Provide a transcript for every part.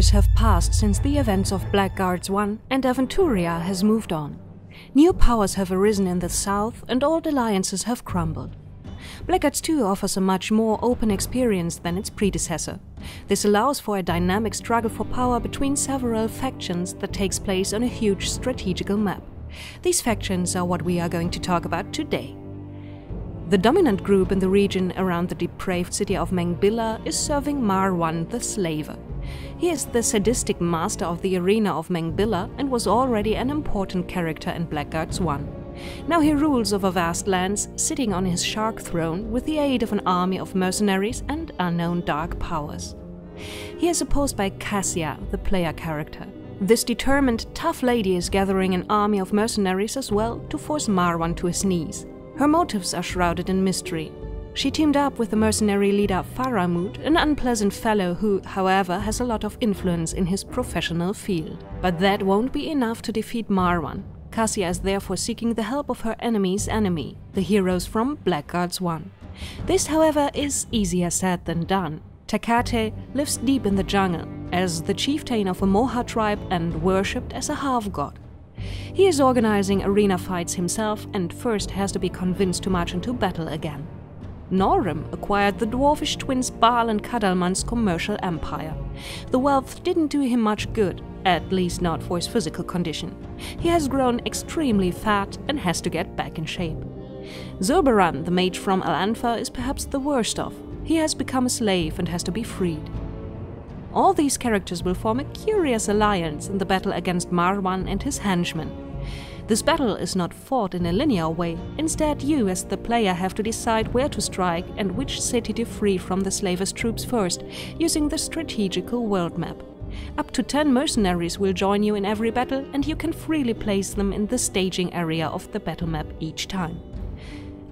years have passed since the events of Blackguards 1 and Aventuria has moved on. New powers have arisen in the south and old alliances have crumbled. Blackguards 2 offers a much more open experience than its predecessor. This allows for a dynamic struggle for power between several factions that takes place on a huge strategical map. These factions are what we are going to talk about today. The dominant group in the region around the depraved city of Mengbilla is serving Marwan the Slaver. He is the sadistic master of the arena of Mengbilla and was already an important character in Blackguards 1. Now he rules over vast lands, sitting on his shark throne with the aid of an army of mercenaries and unknown dark powers. He is opposed by Cassia, the player character. This determined, tough lady is gathering an army of mercenaries as well to force Marwan to his knees. Her motives are shrouded in mystery. She teamed up with the mercenary leader Faramud, an unpleasant fellow who, however, has a lot of influence in his professional field. But that won't be enough to defeat Marwan. Cassia is therefore seeking the help of her enemy's enemy, the heroes from Blackguards 1. This, however, is easier said than done. Takate lives deep in the jungle, as the chieftain of a Moha tribe and worshipped as a half-god. He is organizing arena fights himself and first has to be convinced to march into battle again. Norim acquired the dwarfish twins Baal and Kadalman's commercial empire. The wealth didn't do him much good, at least not for his physical condition. He has grown extremely fat and has to get back in shape. Zurbaran, the mage from Al-Anfa, is perhaps the worst of. He has become a slave and has to be freed. All these characters will form a curious alliance in the battle against Marwan and his henchmen. This battle is not fought in a linear way. Instead, you as the player have to decide where to strike and which city to free from the slavers' troops first, using the strategical world map. Up to 10 mercenaries will join you in every battle, and you can freely place them in the staging area of the battle map each time.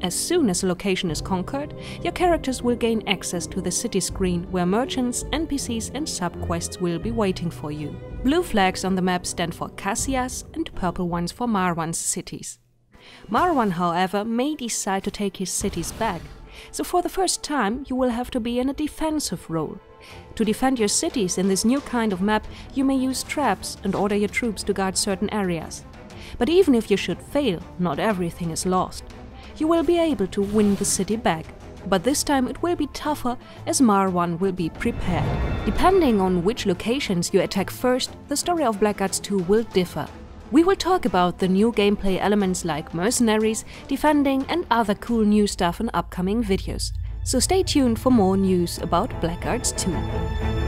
As soon as a location is conquered, your characters will gain access to the city screen where merchants, NPCs and sub-quests will be waiting for you. Blue flags on the map stand for Cassia's and purple ones for Marwan's cities. Marwan, however, may decide to take his cities back, so for the first time you will have to be in a defensive role. To defend your cities in this new kind of map, you may use traps and order your troops to guard certain areas. But even if you should fail, not everything is lost. You will be able to win the city back, but this time it will be tougher as Marwan will be prepared. Depending on which locations you attack first, the story of Blackguards 2 will differ. We will talk about the new gameplay elements like mercenaries, defending and other cool new stuff in upcoming videos. So stay tuned for more news about Blackguards 2.